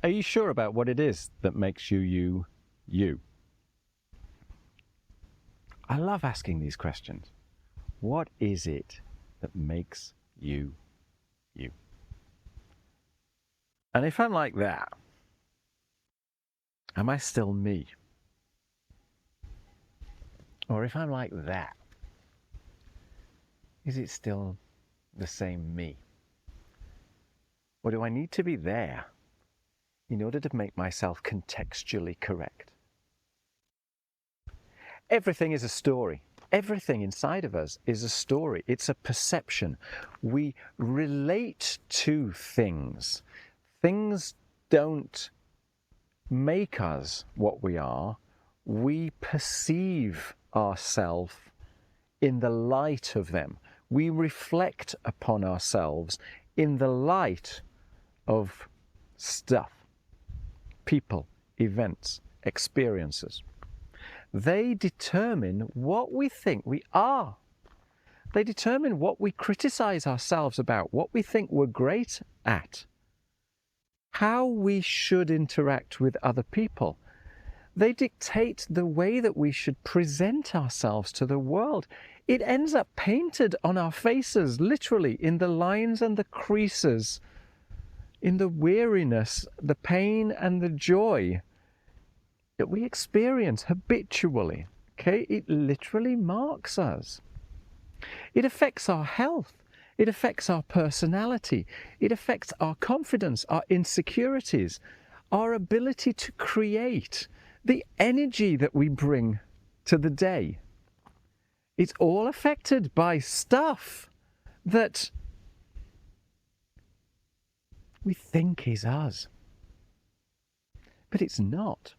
Are you sure about what it is that makes you, you? I love asking these questions. What is it that makes you, you? And if I'm like that, am I still me? Or if I'm like that, is it still the same me? Or do I need to be there in order to make myself contextually correct? Everything is a story. Everything inside of us is a story. It's a perception. We relate to things. Things don't make us what we are. We perceive ourselves in the light of them. We reflect upon ourselves in the light of stuff, people, events, experiences. They determine what we think we are. They determine what we criticize ourselves about, what we think we're great at, how we should interact with other people. They dictate the way that we should present ourselves to the world. It ends up painted on our faces, literally, in the lines and the creases, in the weariness, the pain and the joy that we experience habitually. Okay, it literally marks us. It affects our health. It affects our personality. It affects our confidence, our insecurities, our ability to create, the energy that we bring to the day. It's all affected by stuff that we think is us. But it's not.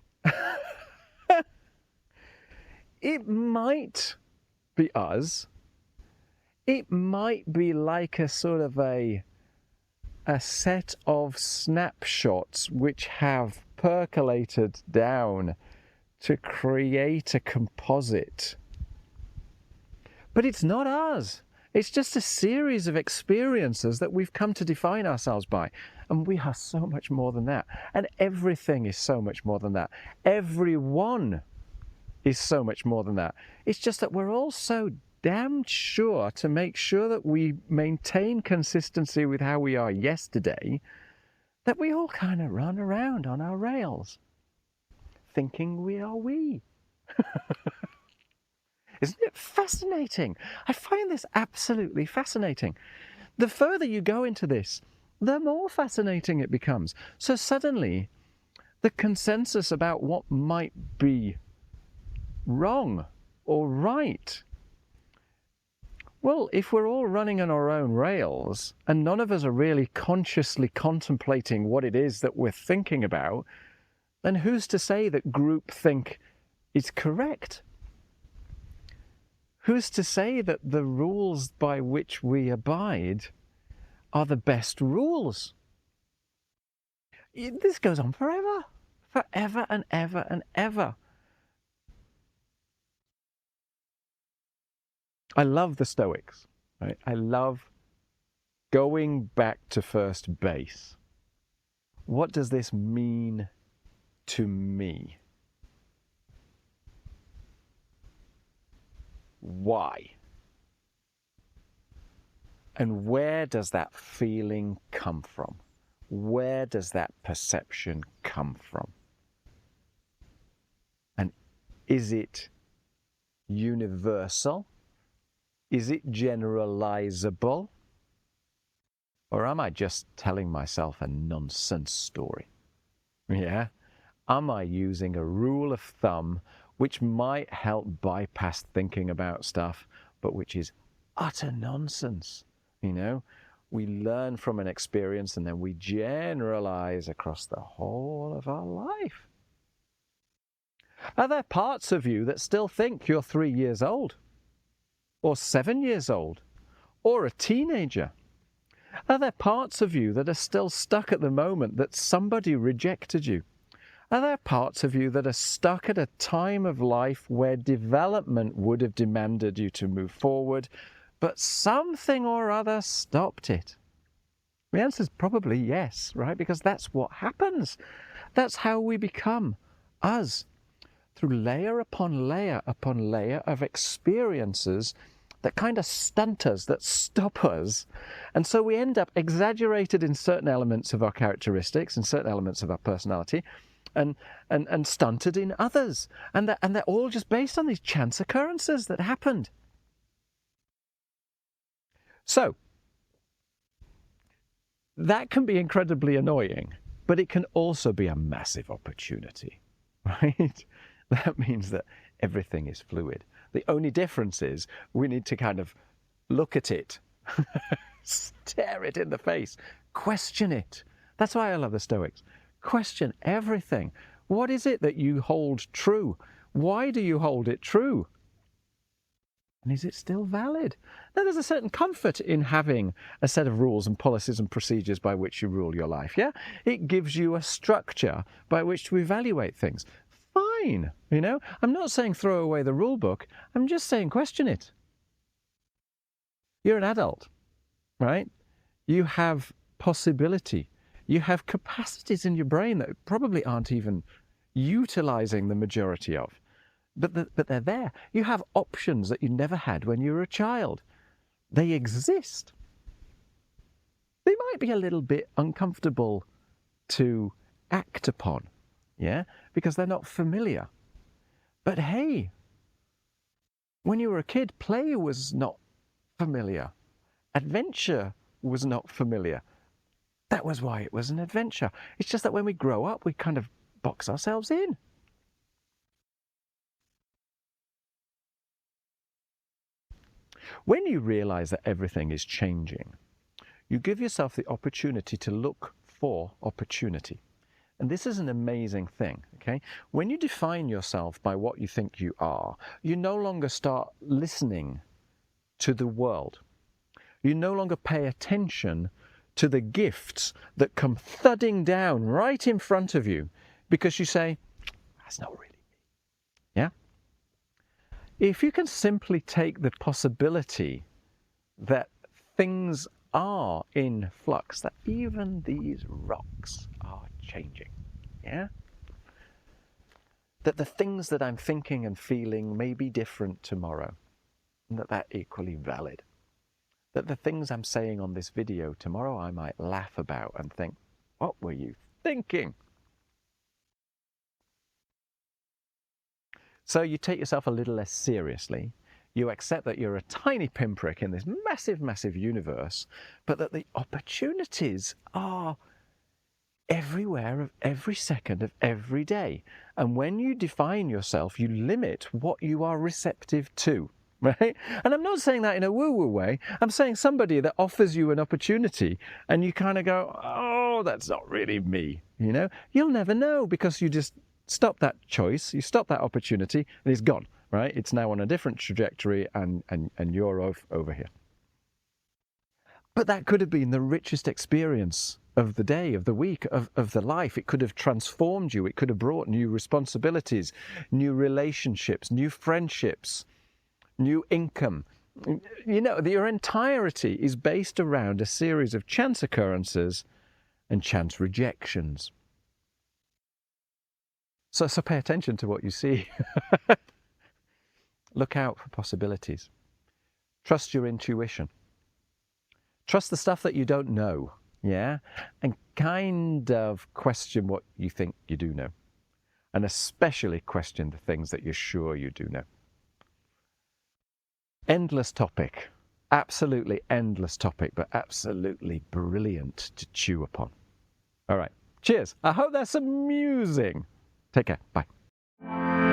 It might be us. It might be like a sort of a set of snapshots which have percolated down to create a composite. But it's not us. It's just a series of experiences that we've come to define ourselves by. And we are so much more than that. And everything is so much more than that. Everyone is so much more than that. It's just that we're all so damn sure to make sure that we maintain consistency with how we are yesterday, that we all kind of run around on our rails, thinking we are we. Isn't it fascinating? I find this absolutely fascinating. The further you go into this, the more fascinating it becomes. So suddenly, the consensus about what might be wrong or right, well, if we're all running on our own rails and none of us are really consciously contemplating what it is that we're thinking about, then who's to say that groupthink is correct? Who's to say that the rules by which we abide are the best rules? This goes on forever, forever and ever and ever. I love the Stoics, right? I love going back to first base. What does this mean to me? Why? And where does that feeling come from? Where does that perception come from? And is it universal? Is it generalizable? Or am I just telling myself a nonsense story? Yeah? Am I using a rule of thumb which might help bypass thinking about stuff, but which is utter nonsense? You know, we learn from an experience and then we generalize across the whole of our life. Are there parts of you that still think you're 3 years old? Or 7 years old? Or a teenager? Are there parts of you that are still stuck at the moment that somebody rejected you? Are there parts of you that are stuck at a time of life where development would have demanded you to move forward, but something or other stopped it? The answer is probably yes, right? Because that's what happens. That's how we become us, through layer upon layer upon layer of experiences that kind of stunt us, that stop us. And so we end up exaggerated in certain elements of our characteristics and certain elements of our personality, and stunted in others. And they're all just based on these chance occurrences that happened. So that can be incredibly annoying, but it can also be a massive opportunity, right? That means that everything is fluid. The only difference is we need to kind of look at it, stare it in the face, question it. That's why I love the Stoics. Question everything. What is it that you hold true? Why do you hold it true? And is it still valid? Now, there's a certain comfort in having a set of rules and policies and procedures by which you rule your life, yeah? It gives you a structure by which to evaluate things. Fine, you know? I'm not saying throw away the rule book. I'm just saying question it. You're an adult, right? You have possibility. You have capacities in your brain that probably aren't even utilizing the majority of. But they're there. You have options that you never had when you were a child. They exist. They might be a little bit uncomfortable to act upon, yeah, because they're not familiar. But hey, when you were a kid, play was not familiar. Adventure was not familiar. That was why it was an adventure. It's just that when we grow up, we kind of box ourselves in. When you realize that everything is changing, you give yourself the opportunity to look for opportunity. And this is an amazing thing, okay? When you define yourself by what you think you are, you no longer start listening to the world. You no longer pay attention to the gifts that come thudding down right in front of you because you say, that's not really me, yeah? If you can simply take the possibility that things are in flux, that even these rocks are changing, yeah? That the things that I'm thinking and feeling may be different tomorrow, and that they're equally valid. That the things I'm saying on this video tomorrow I might laugh about and think, what were you thinking? So you take yourself a little less seriously. You accept that you're a tiny pinprick in this massive, massive universe, but that the opportunities are everywhere of every second of every day. And when you define yourself, you limit what you are receptive to, right? And I'm not saying that in a woo-woo way. I'm saying somebody that offers you an opportunity and you kind of go, oh, that's not really me, you know? You'll never know because you just stop that choice, you stop that opportunity, and it's gone, right? It's now on a different trajectory and you're over here. But that could have been the richest experience of the day, of the week, of the life. It could have transformed you. It could have brought new responsibilities, new relationships, new friendships, new income. You know, your entirety is based around a series of chance occurrences and chance rejections. So pay attention to what you see. Look out for possibilities. Trust your intuition. Trust the stuff that you don't know, yeah? And kind of question what you think you do know. And especially question the things that you're sure you do know. Endless topic. Absolutely endless topic, but absolutely brilliant to chew upon. All right. Cheers. I hope that's amusing. Take care. Bye.